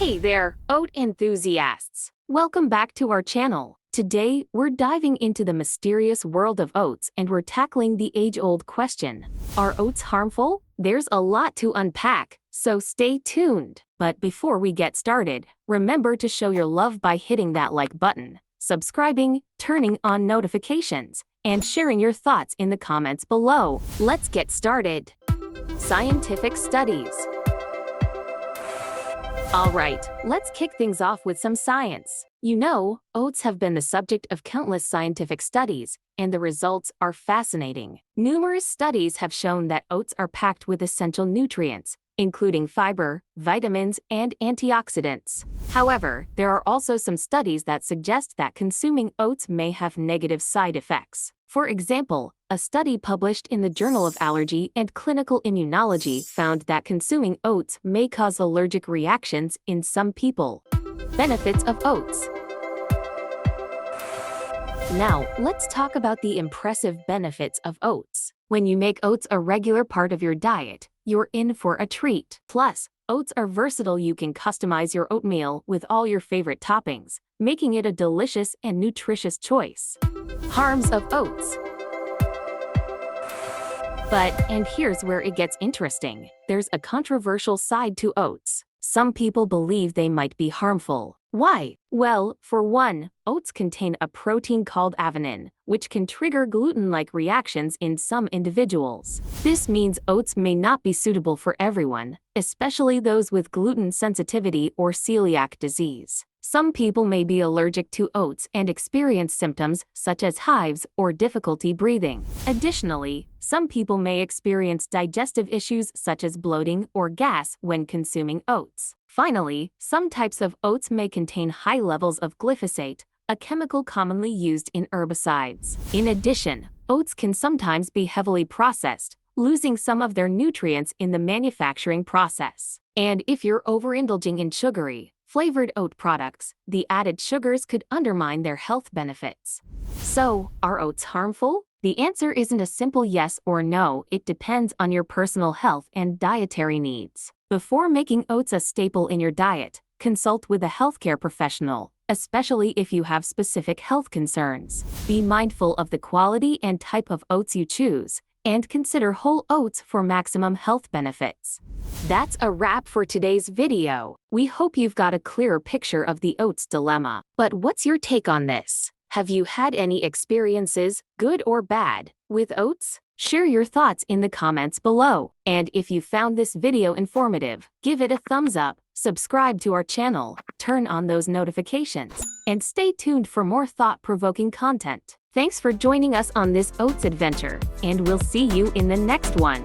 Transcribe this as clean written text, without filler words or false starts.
Hey there, oat enthusiasts! Welcome back to our channel. Today, we're diving into the mysterious world of oats and we're tackling the age-old question. Are oats harmful? There's a lot to unpack, so stay tuned. But before we get started, remember to show your love by hitting that like button, subscribing, turning on notifications, and sharing your thoughts in the comments below. Let's get started. Scientific studies. Alright, let's kick things off with some science. You know, oats have been the subject of countless scientific studies, and the results are fascinating. Numerous studies have shown that oats are packed with essential nutrients, including fiber, vitamins, and antioxidants. However, there are also some studies that suggest that consuming oats may have negative side effects. For example, a study published in the Journal of Allergy and Clinical Immunology found that consuming oats may cause allergic reactions in some people. Benefits of oats. Now, let's talk about the impressive benefits of oats. When you make oats a regular part of your diet, you're in for a treat. Plus, oats are versatile. You can customize your oatmeal with all your favorite toppings, making it a delicious and nutritious choice. Harms of oats. And here's where it gets interesting. There's a controversial side to oats. Some people believe they might be harmful. Why? Well, for one, oats contain a protein called avenin, which can trigger gluten-like reactions in some individuals. This means oats may not be suitable for everyone, especially those with gluten sensitivity or celiac disease. Some people may be allergic to oats and experience symptoms such as hives or difficulty breathing. Additionally, some people may experience digestive issues such as bloating or gas when consuming oats. Finally, some types of oats may contain high levels of glyphosate, a chemical commonly used in herbicides. In addition, oats can sometimes be heavily processed, losing some of their nutrients in the manufacturing process. And if you're overindulging in sugary, flavored oat products, the added sugars could undermine their health benefits. So, are oats harmful? The answer isn't a simple yes or no. It depends on your personal health and dietary needs. Before making oats a staple in your diet, consult with a healthcare professional, especially if you have specific health concerns. Be mindful of the quality and type of oats you choose, and consider whole oats for maximum health benefits. That's a wrap for today's video. We hope you've got a clearer picture of the oats dilemma. But what's your take on this? Have you had any experiences, good or bad, with oats? Share your thoughts in the comments below. And if you found this video informative, give it a thumbs up, subscribe to our channel, turn on those notifications, and stay tuned for more thought-provoking content. Thanks for joining us on this oats adventure, and we'll see you in the next one.